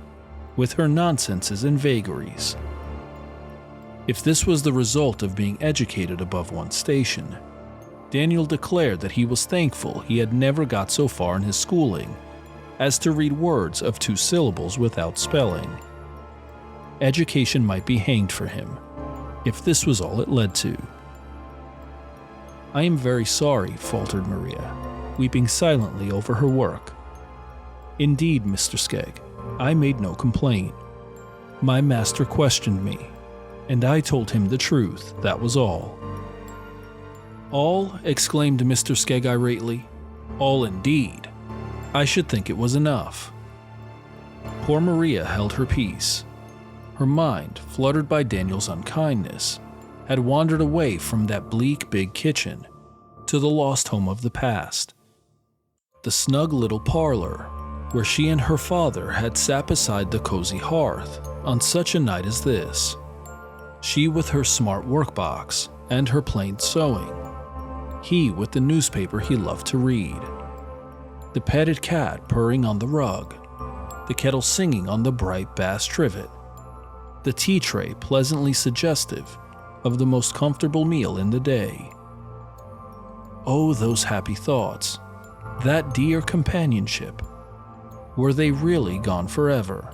with her nonsenses and vagaries?" If this was the result of being educated above one's station, Daniel declared that he was thankful he had never got so far in his schooling as to read words of 2 syllables without spelling. Education might be hanged for him, if this was all it led to. "I am very sorry," faltered Maria, weeping silently over her work. "Indeed, Mr. Skegg, I made no complaint. My master questioned me, and I told him the truth, that was all." "All?" exclaimed Mr. Skegg irately. "All indeed. I should think it was enough." Poor Maria held her peace. Her mind, fluttered by Daniel's unkindness, had wandered away from that bleak big kitchen to the lost home of the past, the snug little parlor where she and her father had sat beside the cozy hearth on such a night as this, she with her smart workbox and her plain sewing, he with the newspaper he loved to read, the petted cat purring on the rug, the kettle singing on the bright bass trivet, the tea tray pleasantly suggestive of the most comfortable meal in the day. Oh, those happy thoughts, that dear companionship. Were they really gone forever,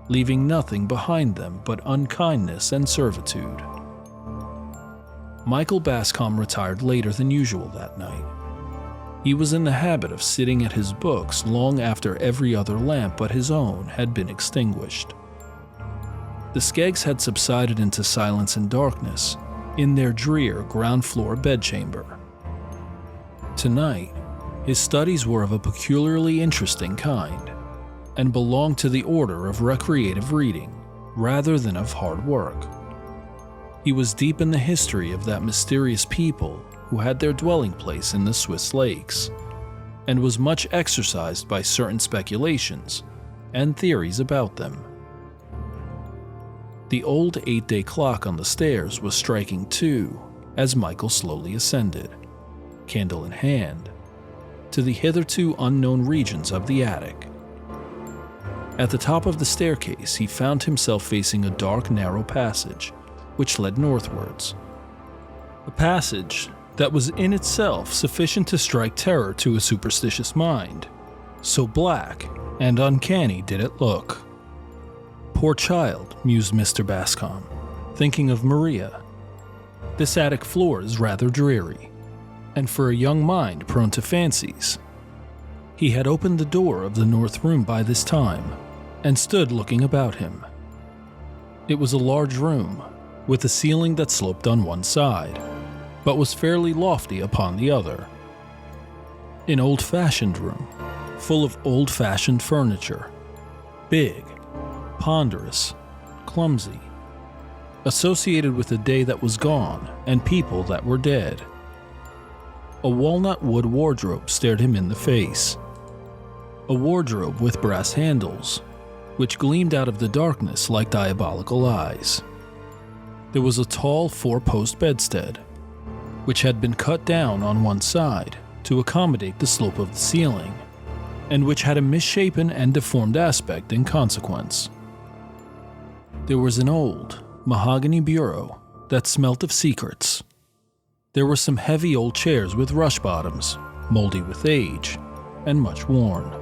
leaving nothing behind them but unkindness and servitude? Michael Bascom retired later than usual that night. He was in the habit of sitting at his books long after every other lamp but his own had been extinguished. The Skeggs had subsided into silence and darkness in their drear ground-floor bedchamber. Tonight, his studies were of a peculiarly interesting kind, and belonged to the order of recreative reading rather than of hard work. He was deep in the history of that mysterious people who had their dwelling place in the Swiss lakes, and was much exercised by certain speculations and theories about them. The old 8-day clock on the stairs was striking 2 as Michael slowly ascended, candle in hand, to the hitherto unknown regions of the attic. At the top of the staircase, he found himself facing a dark, narrow passage which led northwards. A passage that was in itself sufficient to strike terror to a superstitious mind. So black and uncanny did it look. Poor child, mused Mr. Bascom, thinking of Maria. This attic floor is rather dreary, and for a young mind prone to fancies. He had opened the door of the north room by this time, and stood looking about him. It was a large room, with a ceiling that sloped on one side, but was fairly lofty upon the other. An old-fashioned room, full of old-fashioned furniture, big, ponderous, clumsy, associated with a day that was gone and people that were dead. A walnut wood wardrobe stared him in the face, a wardrobe with brass handles, which gleamed out of the darkness like diabolical eyes. There was a tall 4-post bedstead, which had been cut down on one side to accommodate the slope of the ceiling, and which had a misshapen and deformed aspect in consequence. There was an old, mahogany bureau that smelt of secrets. There were some heavy old chairs with rush bottoms, moldy with age, and much worn.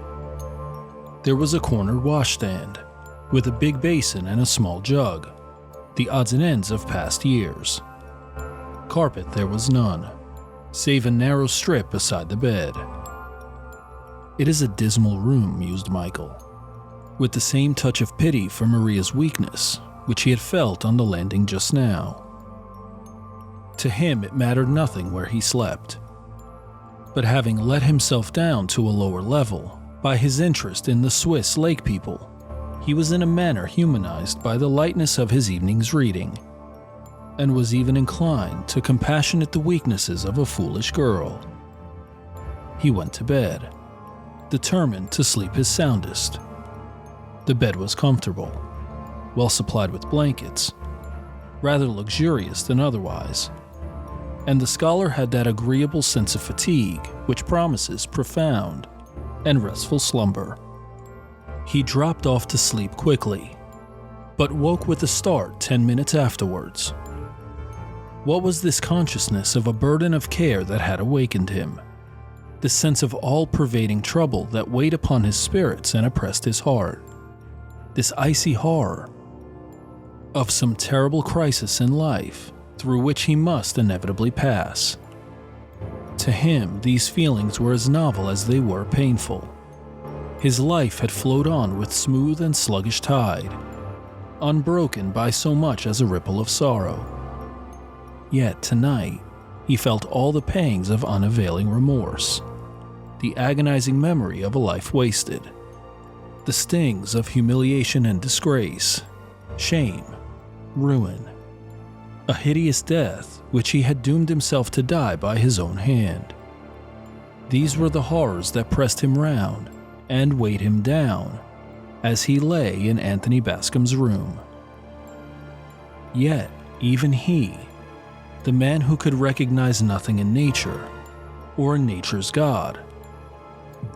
There was a cornered washstand, with a big basin and a small jug, the odds and ends of past years. Carpet there was none, save a narrow strip beside the bed. It is a dismal room, mused Michael, with the same touch of pity for Maria's weakness, which he had felt on the landing just now. To him, it mattered nothing where he slept. But having let himself down to a lower level by his interest in the Swiss lake people, he was in a manner humanized by the lightness of his evening's reading, and was even inclined to compassionate the weaknesses of a foolish girl. He went to bed, determined to sleep his soundest. The bed was comfortable, well supplied with blankets, rather luxurious than otherwise, and the scholar had that agreeable sense of fatigue which promises profound and restful slumber. He dropped off to sleep quickly, but woke with a start 10 minutes afterwards. What was this consciousness of a burden of care that had awakened him? This sense of all-pervading trouble that weighed upon his spirits and oppressed his heart? This icy horror of some terrible crisis in life through which he must inevitably pass? To him, these feelings were as novel as they were painful. His life had flowed on with smooth and sluggish tide, unbroken by so much as a ripple of sorrow. Yet tonight, he felt all the pangs of unavailing remorse, the agonizing memory of a life wasted, the stings of humiliation and disgrace, shame, ruin, a hideous death which he had doomed himself to die by his own hand. These were the horrors that pressed him round and weighed him down as he lay in Anthony Bascom's room. Yet, even he, the man who could recognize nothing in nature, or in nature's God,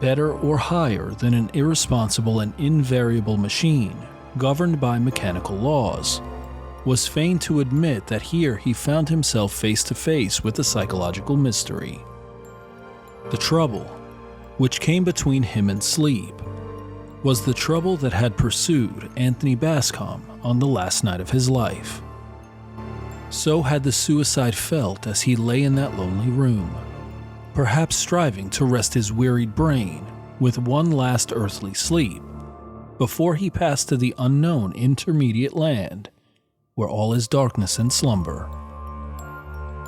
better or higher than an irresponsible and invariable machine governed by mechanical laws, was fain to admit that here he found himself face to face with a psychological mystery. The trouble, which came between him and sleep, was the trouble that had pursued Anthony Bascom on the last night of his life. So had the suicide felt as he lay in that lonely room, perhaps striving to rest his wearied brain with one last earthly sleep before he passed to the unknown intermediate land where all is darkness and slumber.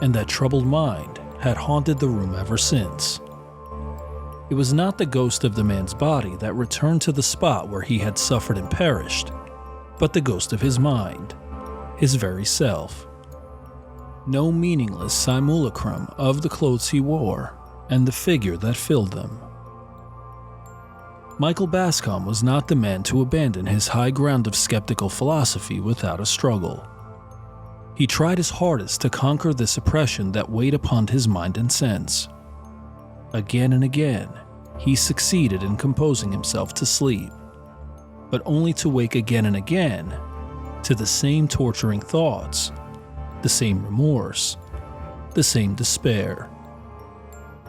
And that troubled mind had haunted the room ever since. It was not the ghost of the man's body that returned to the spot where he had suffered and perished, but the ghost of his mind, his very self. No meaningless simulacrum of the clothes he wore and the figure that filled them. Michael Bascom was not the man to abandon his high ground of skeptical philosophy without a struggle. He tried his hardest to conquer this oppression that weighed upon his mind and sense. Again and again, he succeeded in composing himself to sleep, but only to wake again and again to the same torturing thoughts, the same remorse, the same despair.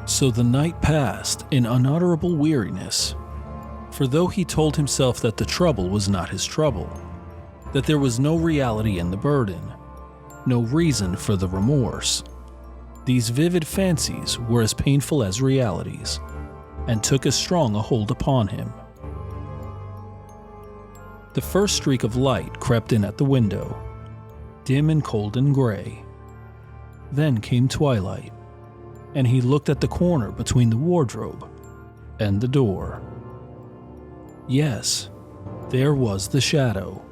So the night passed in unutterable weariness, for though he told himself that the trouble was not his trouble, that there was no reality in the burden, no reason for the remorse, these vivid fancies were as painful as realities, and took as strong a hold upon him. The first streak of light crept in at the window, dim and cold and gray. Then came twilight, and he looked at the corner between the wardrobe and the door. Yes, there was the shadow.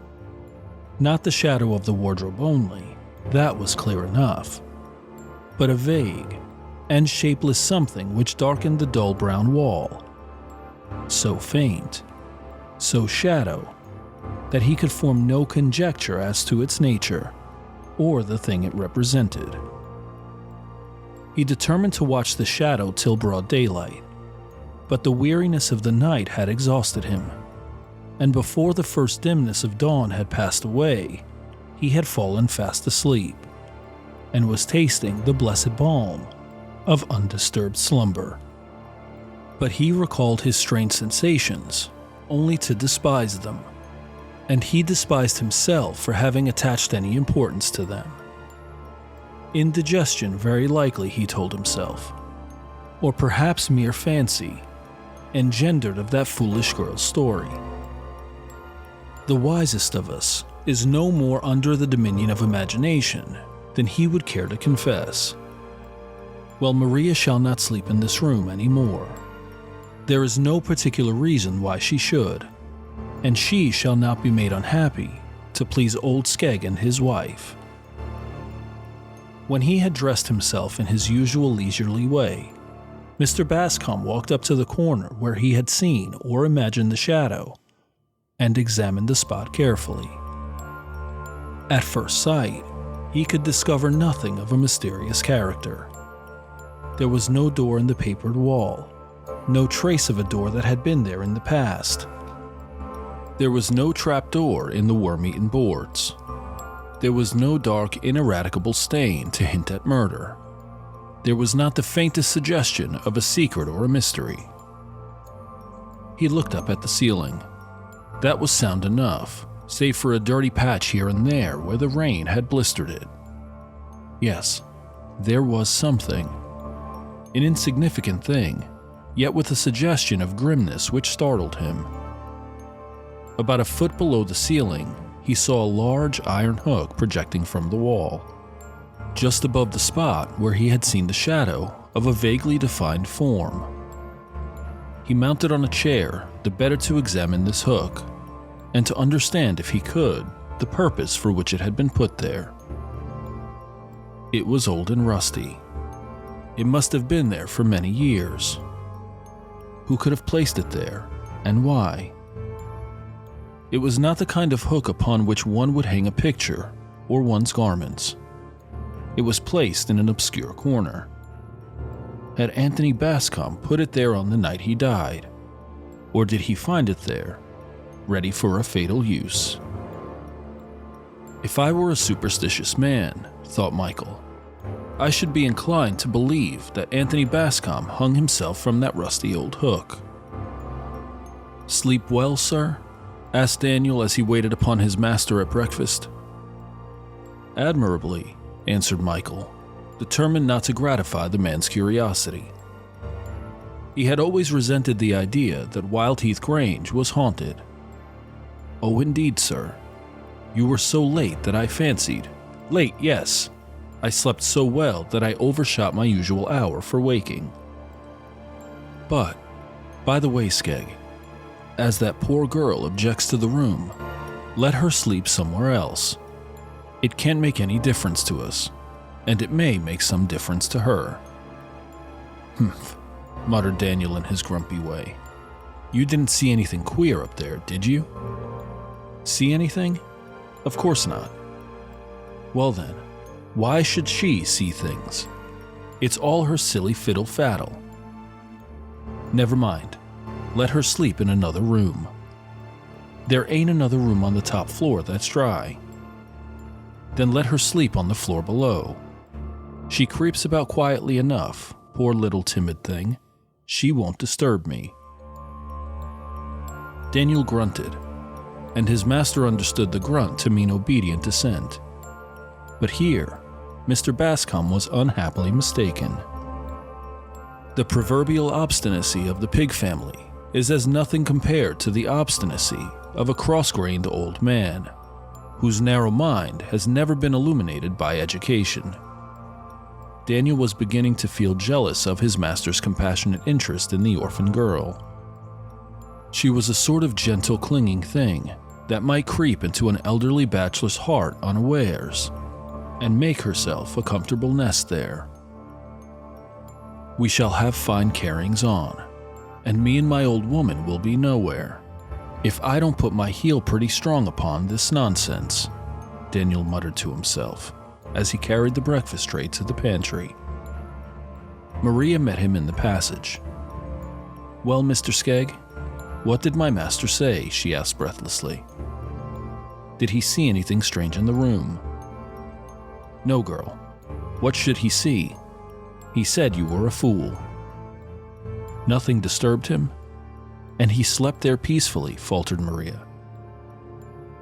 Not the shadow of the wardrobe only, that was clear enough, but a vague and shapeless something which darkened the dull brown wall. So faint, so shadow, that he could form no conjecture as to its nature or the thing it represented. He determined to watch the shadow till broad daylight, but the weariness of the night had exhausted him, and before the first dimness of dawn had passed away, he had fallen fast asleep, and was tasting the blessed balm of undisturbed slumber. But he recalled his strange sensations, only to despise them, and he despised himself for having attached any importance to them. Indigestion very likely, he told himself, or perhaps mere fancy, engendered of that foolish girl's story. The wisest of us is no more under the dominion of imagination than he would care to confess. Well, Maria shall not sleep in this room any more. There is no particular reason why she should, and she shall not be made unhappy to please old Skegg and his wife. When he had dressed himself in his usual leisurely way, Mr. Bascom walked up to the corner where he had seen or imagined the shadow and examined the spot carefully. At first sight, he could discover nothing of a mysterious character. There was no door in the papered wall, no trace of a door that had been there in the past. There was no trapdoor in the worm-eaten boards. There was no dark, ineradicable stain to hint at murder. There was not the faintest suggestion of a secret or a mystery. He looked up at the ceiling. That was sound enough, save for a dirty patch here and there where the rain had blistered it. Yes, there was something. An insignificant thing, yet with a suggestion of grimness which startled him. About a foot below the ceiling, he saw a large iron hook projecting from the wall, just above the spot where he had seen the shadow of a vaguely defined form. He mounted on a chair, the better to examine this hook, and to understand, if he could, the purpose for which it had been put there. It was old and rusty. It must have been there for many years. Who could have placed it there, and why? It was not the kind of hook upon which one would hang a picture or one's garments. It was placed in an obscure corner. Had Anthony Bascom put it there on the night he died, or did he find it there, ready for a fatal use? If I were a superstitious man, thought Michael, I should be inclined to believe that Anthony Bascom hung himself from that rusty old hook. "Sleep well, sir?" asked Daniel as he waited upon his master at breakfast. "Admirably," answered Michael, determined not to gratify the man's curiosity. He had always resented the idea that Wildheath Grange was haunted. "Oh, indeed, sir. You were so late that I fancied— late, yes. I slept so well that I overshot my usual hour for waking. But, by the way, Skegg, as that poor girl objects to the room, let her sleep somewhere else. It can't make any difference to us, and it may make some difference to her." "Humph," muttered Daniel in his grumpy way. "You didn't see anything queer up there, did you?" "See anything? Of course not." "Well then, why should she see things? It's all her silly fiddle-faddle. Never mind. Let her sleep in another room. There ain't another room on the top floor that's dry. Then let her sleep on the floor below. She creeps about quietly enough, poor little timid thing. She won't disturb me." Daniel grunted, and his master understood the grunt to mean obedient assent. But here, Mr. Bascom was unhappily mistaken. The proverbial obstinacy of the pig family is as nothing compared to the obstinacy of a cross-grained old man, whose narrow mind has never been illuminated by education. Daniel was beginning to feel jealous of his master's compassionate interest in the orphan girl. She was a sort of gentle, clinging thing that might creep into an elderly bachelor's heart unawares and make herself a comfortable nest there. "We shall have fine carryings on, and me and my old woman will be nowhere, if I don't put my heel pretty strong upon this nonsense," Daniel muttered to himself as he carried the breakfast tray to the pantry. Maria met him in the passage. "Well, Mr. Skegg, what did my master say?" she asked breathlessly. "Did he see anything strange in the room?" "No, girl. What should he see? He said you were a fool." "Nothing disturbed him? And he slept there peacefully," faltered Maria.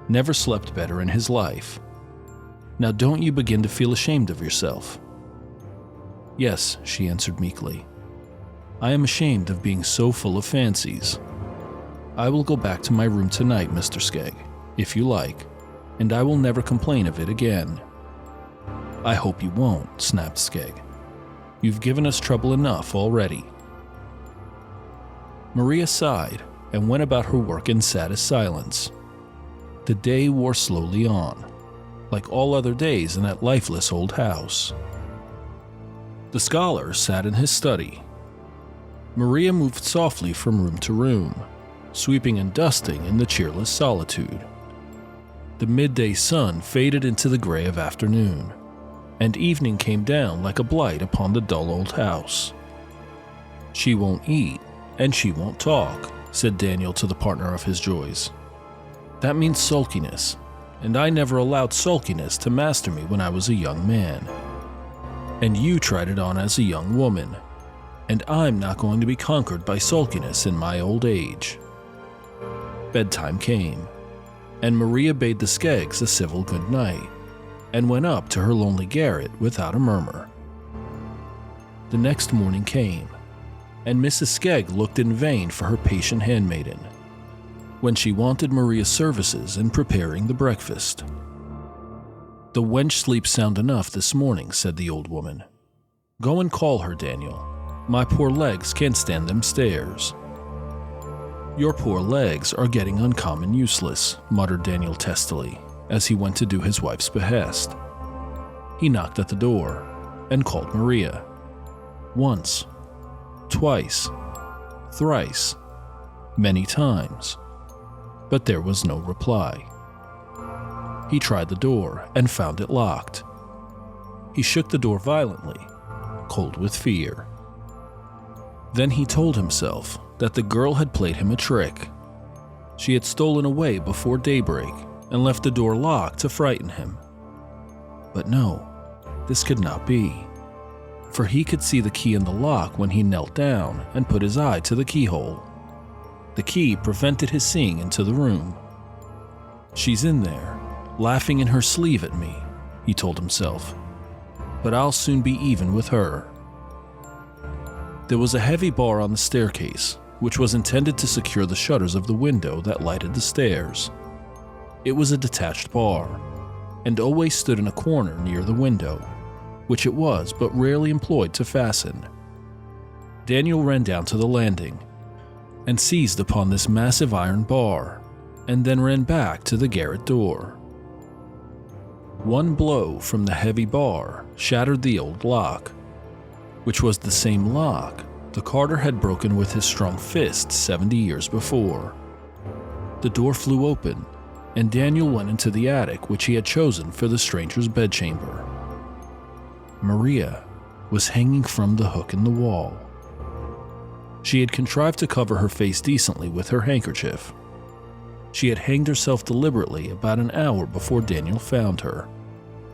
"Never slept better in his life. Now don't you begin to feel ashamed of yourself?" "Yes," she answered meekly. I am ashamed of being so full of fancies. I will go back to my room tonight, Mr. Skegg, if you like, and I will never complain of it again." "I hope you won't," snapped Skegg. "You've given us trouble enough already." Maria sighed and went about her work in saddest silence. The day wore slowly on, like all other days in that lifeless old house. The scholar sat in his study. Maria moved softly from room to room, sweeping and dusting in the cheerless solitude. The midday sun faded into the gray of afternoon, and evening came down like a blight upon the dull old house. "She won't eat, and she won't talk," said Daniel to the partner of his joys. "That means sulkiness, and I never allowed sulkiness to master me when I was a young man. And you tried it on as a young woman, and I'm not going to be conquered by sulkiness in my old age." Bedtime came, and Maria bade the Skeggs a civil good night, and went up to her lonely garret without a murmur. The next morning came, and Mrs. Skegg looked in vain for her patient handmaiden, when she wanted Maria's services in preparing the breakfast. "The wench sleeps sound enough this morning," said the old woman. "Go and call her, Daniel. My poor legs can't stand them stairs." "Your poor legs are getting uncommon useless," muttered Daniel testily, as he went to do his wife's behest. He knocked at the door and called Maria. Once, twice, thrice, many times, but there was no reply. He tried the door and found it locked. He shook the door violently, cold with fear. Then he told himself that the girl had played him a trick. She had stolen away before daybreak and left the door locked to frighten him. But no, this could not be, for he could see the key in the lock when he knelt down and put his eye to the keyhole. The key prevented his seeing into the room. "She's in there, laughing in her sleeve at me," he told himself, "but I'll soon be even with her." There was a heavy bar on the staircase, which was intended to secure the shutters of the window that lighted the stairs. It was a detached bar, and always stood in a corner near the window, which it was but rarely employed to fasten. Daniel ran down to the landing, and seized upon this massive iron bar, and then ran back to the garret door. One blow from the heavy bar shattered the old lock, which was the same lock the carter had broken with his strong fist 70 years before. The door flew open, and Daniel went into the attic which he had chosen for the stranger's bedchamber. Maria was hanging from the hook in the wall. She had contrived to cover her face decently with her handkerchief. She had hanged herself deliberately about an hour before Daniel found her,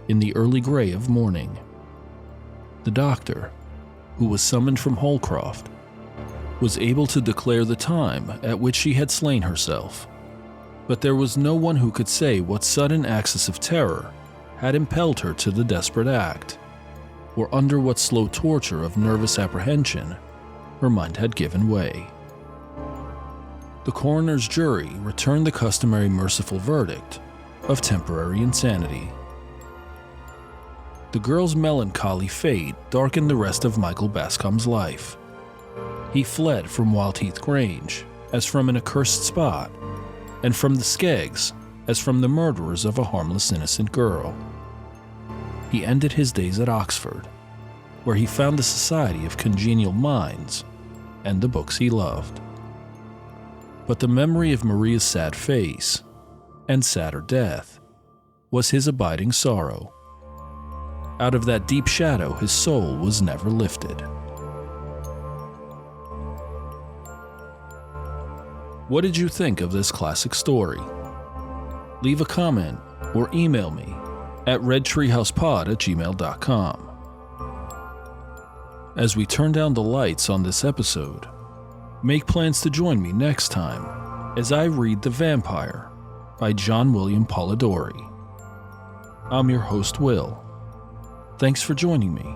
in the early gray of morning. The doctor, who was summoned from Holcroft, was able to declare the time at which she had slain herself, but there was no one who could say what sudden access of terror had impelled her to the desperate act, or under what slow torture of nervous apprehension her mind had given way. The coroner's jury returned the customary merciful verdict of temporary insanity. The girl's melancholy fate darkened the rest of Michael Bascom's life. He fled from Wildheath Grange as from an accursed spot, and from the Skeggs as from the murderers of a harmless innocent girl. He ended his days at Oxford, where he found the society of congenial minds and the books he loved. But the memory of Maria's sad face and sadder death was his abiding sorrow. Out of that deep shadow his soul was never lifted. What did you think of this classic story? Leave a comment or email me at redtreehousepod@gmail.com. As we turn down the lights on this episode, make plans to join me next time as I read The Vampire by John William Polidori. I'm your host, Will. Thanks for joining me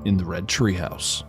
in the Red Treehouse.